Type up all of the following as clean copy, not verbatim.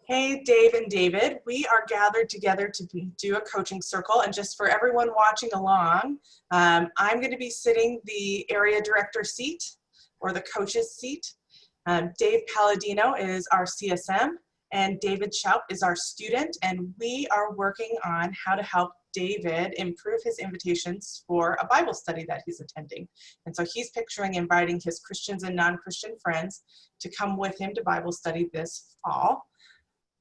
Hey, Dave and David, we are gathered together to do a coaching circle. And just for everyone watching along, I'm going to be sitting the area director seat or the coach's seat. Dave Palladino is our CSM and David Schaup is our student. And we are working on how to help David improve his invitations for a Bible study that he's attending. And so he's picturing inviting his Christians and non-Christian friends to come with him to Bible study this fall.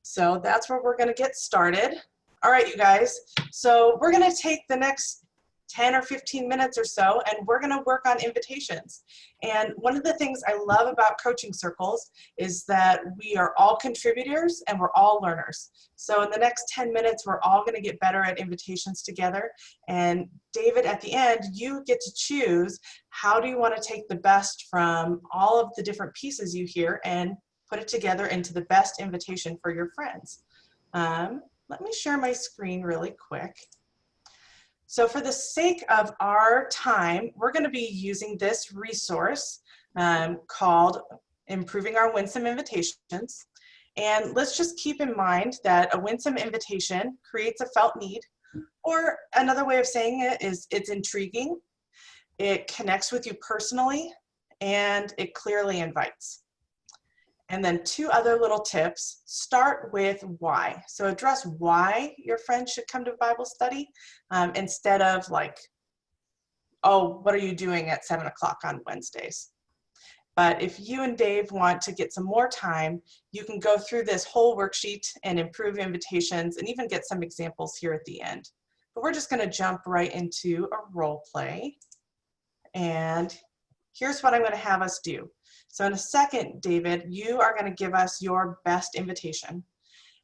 So that's where we're going to get started. All right, you guys. So we're going to take the next 10 or 15 minutes or so, and we're going to work on invitations. And one of the things I love about coaching circles is that we are all contributors and we're all learners. So in the next 10 minutes, we're all going to get better at invitations together. And David, at the end, you get to choose how do you want to take the best from all of the different pieces you hear and put it together into the best invitation for your friends. Let me share my screen really quick. So for the sake of our time, we're going to be using this resource called Improving Our Winsome Invitations. And let's just keep in mind that a winsome invitation creates a felt need, or another way of saying it is it's intriguing, it connects with you personally, and it clearly invites. And then two other little tips. Start with why. So address why your friends should come to Bible study instead of like, oh, what are you doing at 7 o'clock on Wednesdays? But if you and Dave want to get some more time, you can go through this whole worksheet and improve invitations and even get some examples here at the end. But we're just going to jump right into a role play. And here's what I'm going to have us do. So in a second, David, you are going to give us your best invitation.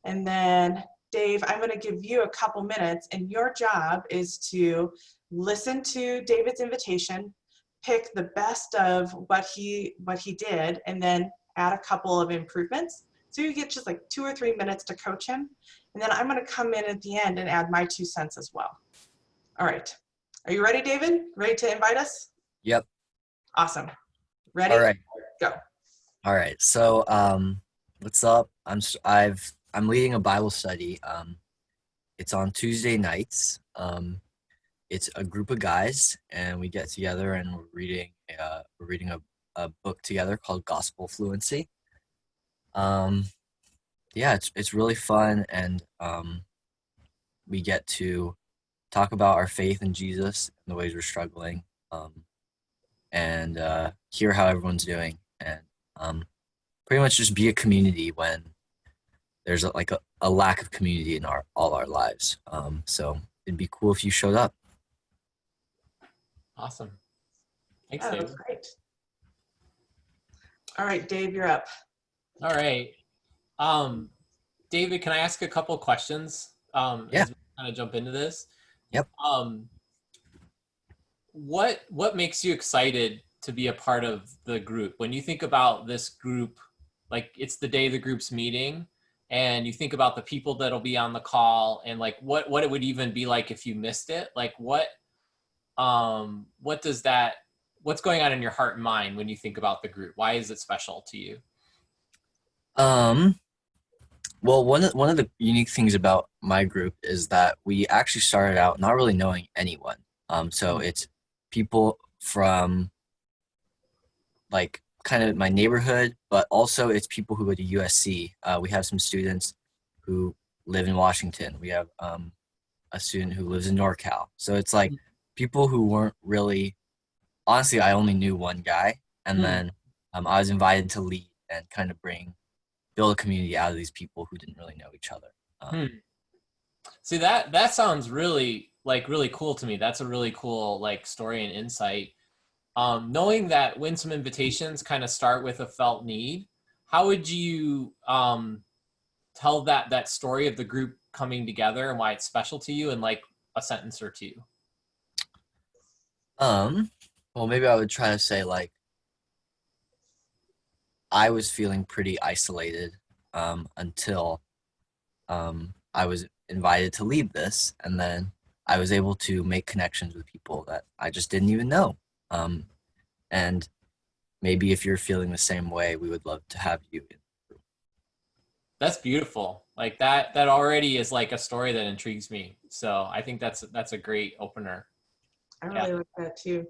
And then, Dave, I'm going to give you a couple minutes, and your job is to listen to David's invitation, pick the best of what he did, and then add a couple of improvements. So you get just like 2 or 3 minutes to coach him. And then I'm going to come in at the end and add my 2 cents as well. All right. Are you ready, David? Ready to invite us? Yep. Awesome. Ready? All right. Go. All right. So, what's up? I'm leading a Bible study. It's on Tuesday nights. It's a group of guys, and we get together and we're reading a book together called Gospel Fluency. Yeah, it's really fun, and we get to talk about our faith in Jesus and the ways we're struggling. And hear how everyone's doing, and pretty much just be a community when there's a lack of community in all our lives. So it'd be cool if you showed up. Awesome. Thanks, Yeah, David. that's great. All right, Dave, you're up. All right. David, can I ask a couple questions Yeah. as we kind of jump into this? Yep. What makes you excited to be a part of the group? When you think about this group, like it's the day the group's meeting, and you think about the people that'll be on the call, and like what it would even be like if you missed it. Like what's going on in your heart and mind when you think about the group? Why is it special to you? Well, one of the unique things about my group is that we actually started out not really knowing anyone. So it's people from like kind of my neighborhood, but also it's people who go to USC. We have some students who live in Washington. We have a student who lives in NorCal. So it's like people who weren't really, honestly, I only knew one guy, and then I was invited to lead and kind of build a community out of these people who didn't really know each other. See, that sounds really cool to me. That's a really cool like story and insight. Knowing that Winsome Invitations kind of start with a felt need, how would you tell that story of the group coming together and why it's special to you in like a sentence or two? Well, maybe I would try to say like I was feeling pretty isolated until I was invited to lead this, and then I was able to make connections with people that I just didn't even know. And maybe if you're feeling the same way, we would love to have you in the group. That's beautiful. Like that already is like a story that intrigues me. So I think that's a great opener. I Yeah. really like that too.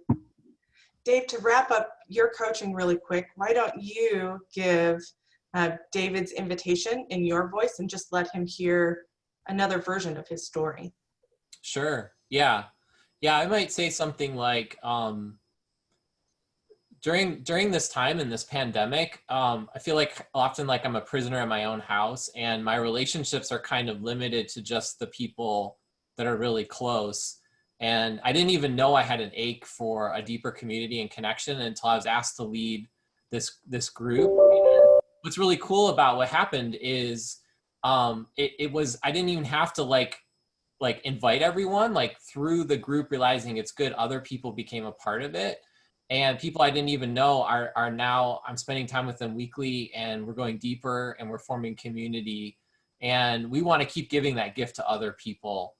Dave, to wrap up your coaching really quick, why don't you give David's invitation in your voice and just let him hear another version of his story? Sure. Yeah. Yeah, I might say something like during this time in this pandemic, I feel like often like I'm a prisoner in my own house, and my relationships are kind of limited to just the people that are really close. And I didn't even know I had an ache for a deeper community and connection until I was asked to lead this group. And what's really cool about what happened is it was I didn't even have to like invite everyone. Like through the group realizing it's good, other people became a part of it, and people I didn't even know are now, I'm spending time with them weekly, and we're going deeper and we're forming community, and we want to keep giving that gift to other people,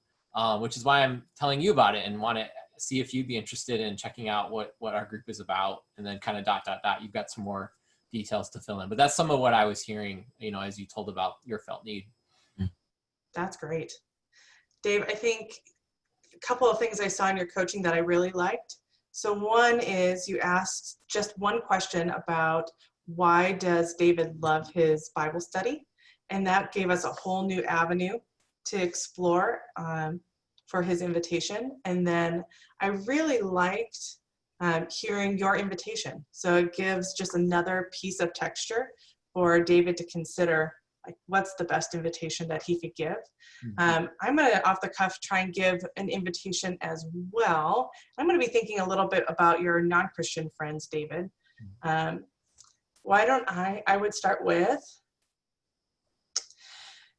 which is why I'm telling you about it and want to see if you'd be interested in checking out what our group is about, and then kind of ... You've got some more details to fill in, but that's some of what I was hearing, as you told about your felt need. That's great. Dave, I think a couple of things I saw in your coaching that I really liked. So one is you asked just one question about why does David love his Bible study? And that gave us a whole new avenue to explore for his invitation. And then I really liked hearing your invitation. So it gives just another piece of texture for David to consider, like what's the best invitation that he could give. I'm going to off the cuff try and give an invitation as well. I'm going to be thinking a little bit about your non-Christian friends, David. Why don't I would start with,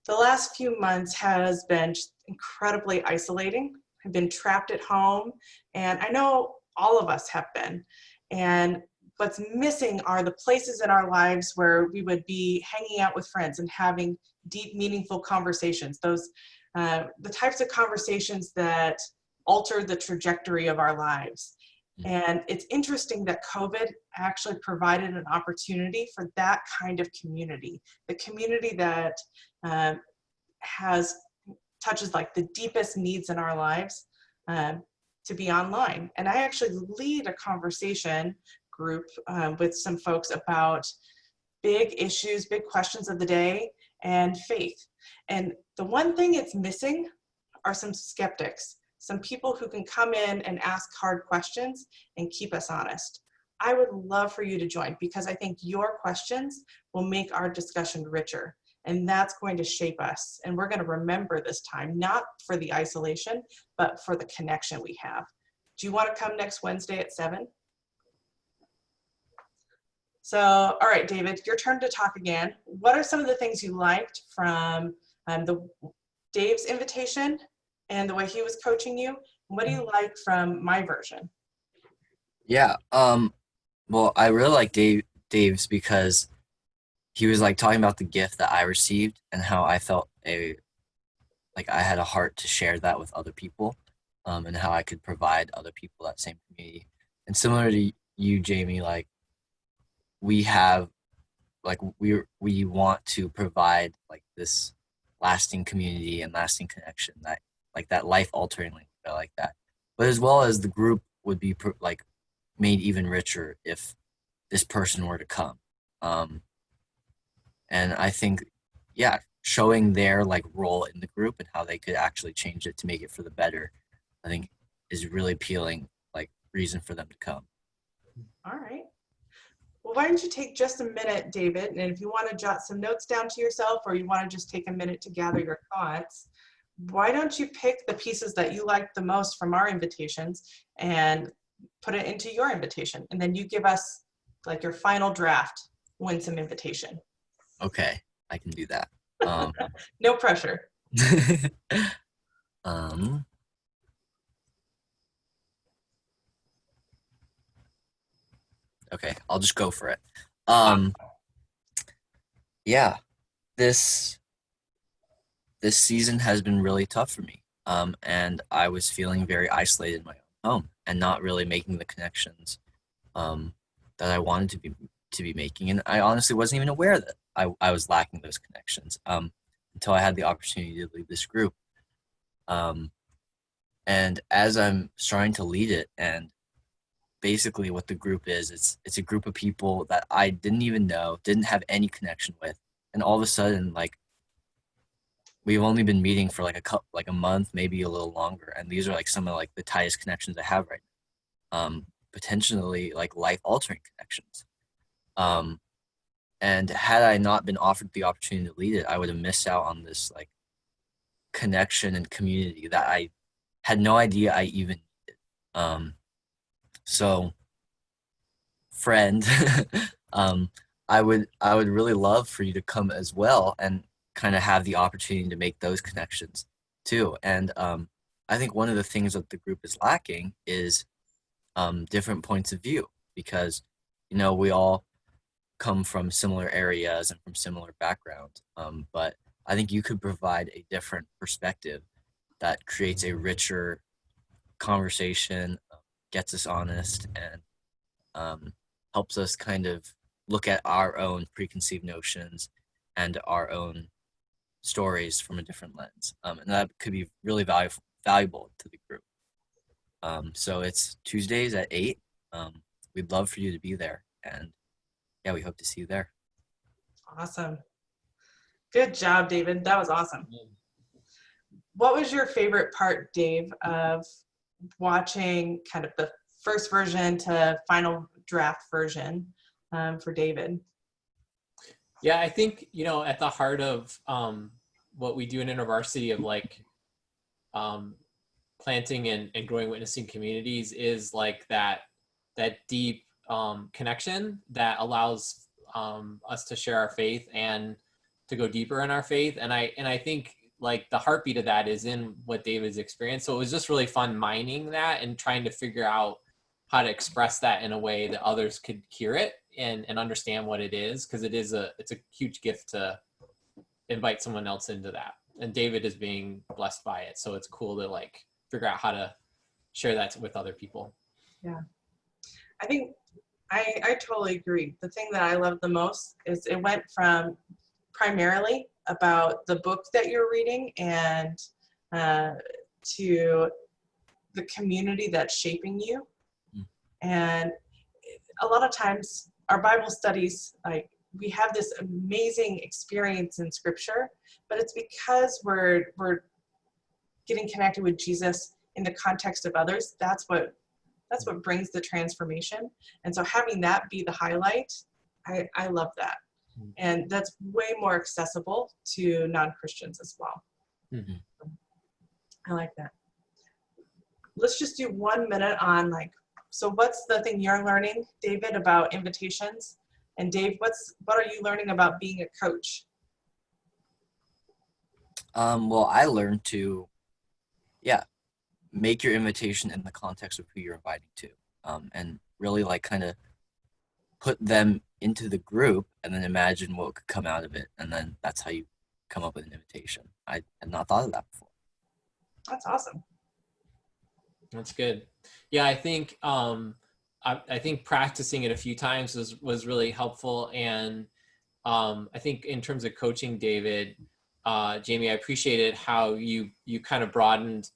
the last few months has been just incredibly isolating. I've been trapped at home, and I know all of us have been. And what's missing are the places in our lives where we would be hanging out with friends and having deep, meaningful conversations. Those, the types of conversations that alter the trajectory of our lives. And it's interesting that COVID actually provided an opportunity for that kind of community, the community that touches like the deepest needs in our lives to be online. And I actually lead a conversation group with some folks about big issues, big questions of the day, and faith. And the one thing it's missing are some skeptics, some people who can come in and ask hard questions and keep us honest. I would love for you to join, because I think your questions will make our discussion richer, and that's going to shape us. And we're going to remember this time, not for the isolation, but for the connection we have. Do you want to come next Wednesday at 7? So, all right, David, your turn to talk again. What are some of the things you liked from Dave's invitation and the way he was coaching you? What do you like from my version? Yeah. Well, I really like Dave's because he was like talking about the gift that I received and how I felt like I had a heart to share that with other people, and how I could provide other people that same community. And similar to you, Jamie, like we have, like we want to provide like this lasting community and lasting connection, that like that life altering, like that. But as well as the group would be like made even richer if this person were to come. And I think, yeah, showing their like role in the group and how they could actually change it to make it for the better, I think is really appealing, like reason for them to come. All right. Well, why don't you take just a minute, David, and if you want to jot some notes down to yourself, or you want to just take a minute to gather your thoughts, why don't you pick the pieces that you liked the most from our invitations and put it into your invitation, and then you give us like your final draft Winsome invitation. Okay, I can do that. No pressure. Okay, I'll just go for it. Yeah, this season has been really tough for me. And I was feeling very isolated in my own home and not really making the connections that I wanted to be making. And I honestly wasn't even aware that I was lacking those connections until I had the opportunity to lead this group. And as I'm starting to lead it, and basically what the group is, it's a group of people that I didn't even know, didn't have any connection with, and all of a sudden, like, we've only been meeting for like a month, maybe a little longer, and these are like some of like the tightest connections I have right now. Potentially like life altering connections. And had I not been offered the opportunity to lead it, I would have missed out on this like connection and community that I had no idea I even needed. So friend, um, I would really love for you to come as well and kind of have the opportunity to make those connections too. And I think one of the things that the group is lacking is different points of view, because we all come from similar areas and from similar backgrounds. But I think you could provide a different perspective that creates a richer conversation, gets us honest, and helps us kind of look at our own preconceived notions and our own stories from a different lens. And that could be really valuable to the group. So it's Tuesdays at 8. We'd love for you to be there. And yeah, we hope to see you there. Awesome. Good job, David. That was awesome. What was your favorite part, Dave, of watching kind of the first version to final draft version for David? Yeah, I think, at the heart of what we do in InterVarsity of like planting and growing witnessing communities is like that deep connection that allows us to share our faith and to go deeper in our faith. And I think like the heartbeat of that is in what David's experienced. So it was just really fun mining that and trying to figure out how to express that in a way that others could hear it and understand what it is. Cause it's a huge gift to invite someone else into that. And David is being blessed by it. So it's cool to like figure out how to share that with other people. Yeah. I think I totally agree. The thing that I love the most is it went from primarily about the book that you're reading and to the community that's shaping you. And a lot of times our Bible studies, like, we have this amazing experience in scripture, but it's because we're getting connected with Jesus in the context of others. That's what brings the transformation. And so having that be the highlight, I love that. And that's way more accessible to non-Christians as well. Mm-hmm. I like that. Let's just do 1 minute on so what's the thing you're learning, David, about invitations? And Dave, what are you learning about being a coach? Well, I learned to, make your invitation in the context of who you're inviting to, and really like kind of put them into the group and then imagine what could come out of it. And then that's how you come up with an invitation. I had not thought of that before. That's awesome. That's good. Yeah, I think I think practicing it a few times was really helpful. And I think in terms of coaching, David, Jamie, I appreciated how you kind of broadened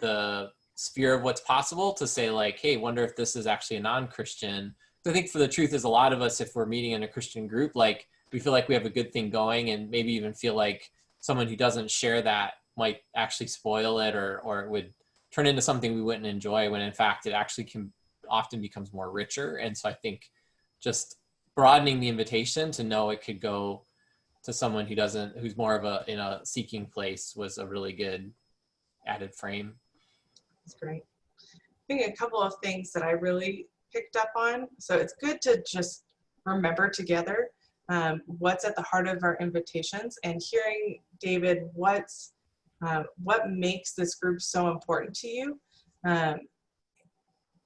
the sphere of what's possible to say like, hey, wonder if this is actually a non-Christian. So I think for the truth is a lot of us, if we're meeting in a Christian group, like we feel like we have a good thing going and maybe even feel like someone who doesn't share that might actually spoil it or it would turn into something we wouldn't enjoy, when in fact it actually can often becomes more richer. And so I think just broadening the invitation to know it could go to someone who's more of in a seeking place was a really good added frame. That's great. I think a couple of things that I really picked up on. So it's good to just remember together what's at the heart of our invitations, and hearing David, what makes this group so important to you.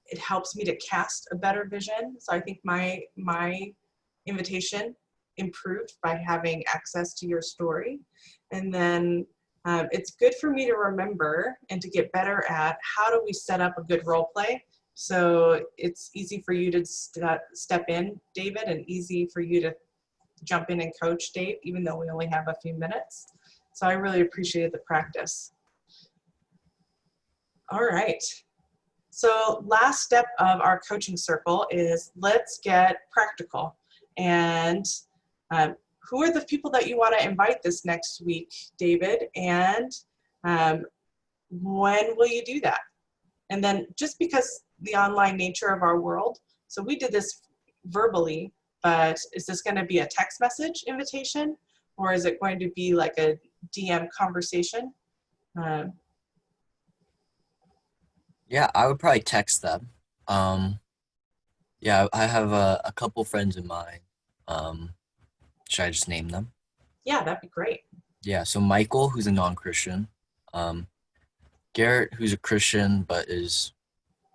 It helps me to cast a better vision. So I think my invitation improved by having access to your story. And then it's good for me to remember and to get better at how do we set up a good role play. So it's easy for you to step in, David, and easy for you to jump in and coach Dave, even though we only have a few minutes. So I really appreciated the practice. All right. So last step of our coaching circle is let's get practical. And who are the people that you want to invite this next week, David? And when will you do that? And then just because the online nature of our world, so we did this verbally, but is this going to be a text message invitation, or is it going to be like a DM conversation? Yeah, I would probably text them. Yeah, I have a couple friends in mind. Should I just name them? Yeah, that'd be great. Yeah, so Michael, who's a non-Christian. Garrett, who's a Christian but is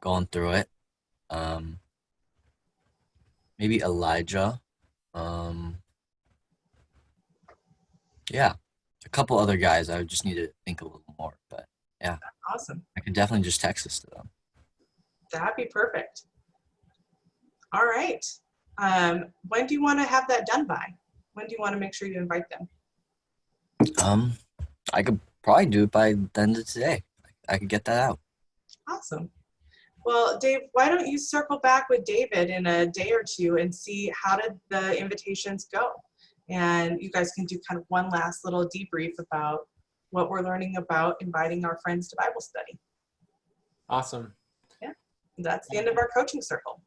going through it. Maybe Elijah. Yeah, a couple other guys. I would just need to think a little more, but yeah, Awesome. I can definitely just text this to them. That'd be perfect. All right. When do you want to have that done by? When do you want to make sure you invite them? I could probably do it by the end of today. I could get that out. Awesome. Well, Dave, why don't you circle back with David in a day or two and see how did the invitations go? And you guys can do kind of one last little debrief about what we're learning about inviting our friends to Bible study. Awesome. Yeah, that's the end of our coaching circle.